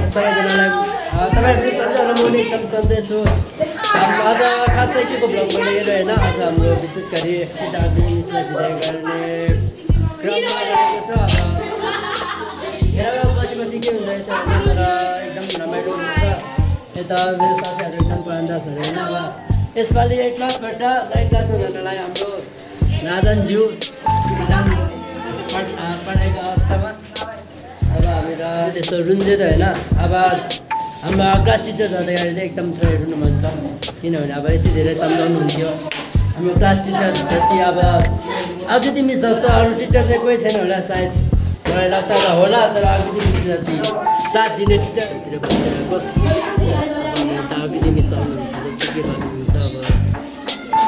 सबैजनालाई तपाईँहरू सबैजना म एकदम सन्चै छु। आज खासै के को भ्लग बनाइरहेको होइन। आज हाम्रो विशेष गरी मिसलाई विदाई गर्ने क्रममा रहेको छ। अब पछि के हुँदो रहेछ तर एकदम रमाइलो हुन्छ। यता मेरो साथीहरू एकदम पढान्दासहरू होइन। अब यसपालि 8 क्लासबाट 9 क्लासमा जानलाई हाम्रो नाजनज्यू पढाइको अवस्थामा अब हामीलाई त्यस्तो रुन्जेद होइन। अब हाम्रो क्लास टिचर जाँदाखेरि चाहिँ एकदम थोरै रुनु मन छ, किनभने अब यति धेरै सम्झाउनुहुन्थ्यो हाम्रो क्लास टिचर जति। अब अकृति मिस जस्तो अरू टिचर चाहिँ कोही छैन होला सायद, मलाई लाग्छ होला। तर अकृति मिस जति साथ दिने टिचरतिर बसिरहेको अकृति मिस आउनुहुन्छ के गर्नुहुन्छ अब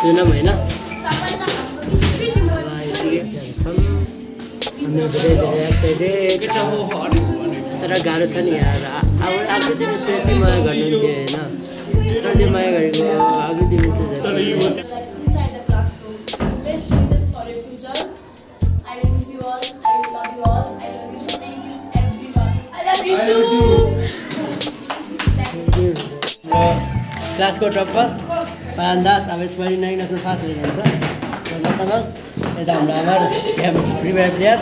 सुनौँ होइन। हामी धेरै धेरै एक्साइटेड तर गाह्रो छ नि यार। अब अकृति मिसले यति माया गर्नुहुन्थ्यो होइन, कति माया गरेको अकृति मिसले क्लासको टप्पर पान्दास अब यसपालि 9 क्लासमा फर्स्ट जान्छ। यता हाम्रो आमार फ्री फायर प्लेयर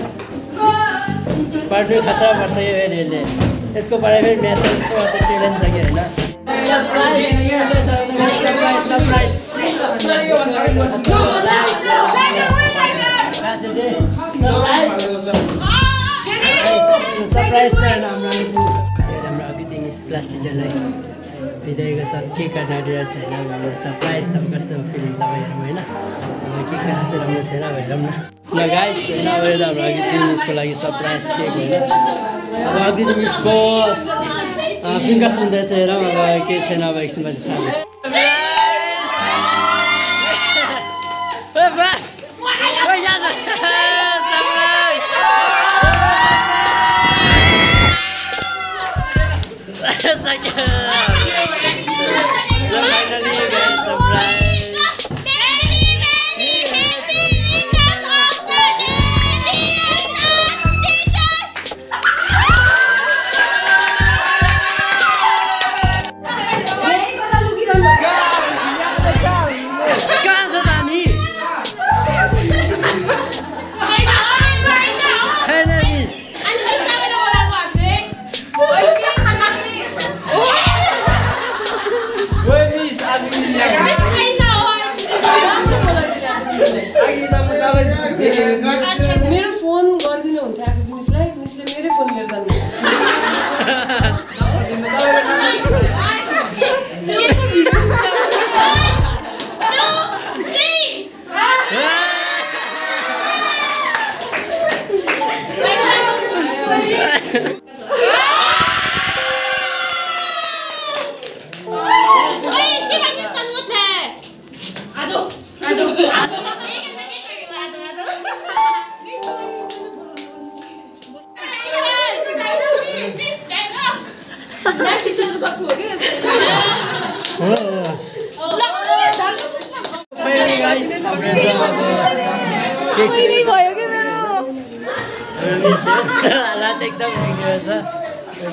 पढ्नु खतरा पर्छ यो यसले। यसको पढाइ फेरि म्याथ च्यालेन्ज छ कि होइन। सरप्राइज छ हाम्रो अकृति मिस क्लास टिचरलाई विदाईको साथ के काटिरहेको छैन। सरप्राइज अब कस्तो फिलिङ छ हेरौँ होइन। के खासै राम्रो छैन हेरौँ न गाइस होइन। अब यता हाम्रो अकृति मिसको लागि सरप्राइज केक होइन। अब अकृति मिसको फिल्म कस्तो हुँदैछ हेरौँ। अब केही छैन, अब एकछिनपछि थाहा हुन्छ। मेरो फोन गरिदिनु हुन्थ्यो अकृति मिसलाई, मिसले मेरै फोन लिएर जानु। एकदम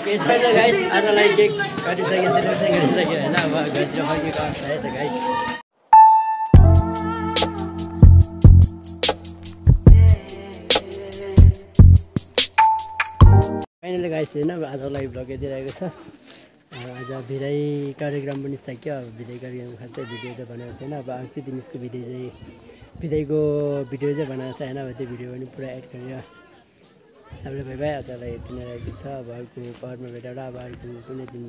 केही छैन गाइस। आजलाई केक काटिसक्यो, सेलिब्रेसन गरिसक्यो होइन। अब घरतिर फर्केको अवस्था है त गाइस। फाइनली गाइस होइन आजलाई भ्लग दिइरहेको छ। आज विदाई कार्यक्रम पनि सकियो। अब विदाई कार्यक्रम खासै भिडियो त बनाएको छैन। अब अकृति मिसको विदाईको भिडियो चाहिँ बनाएको छ होइन। अब त्यो भिडियो पनि पुरा एड गरेर सबैले भाइ आजलाई यति नै रहेको छ। अब अर्को पार्टमा भेटेर अब अर्को कुनै दिन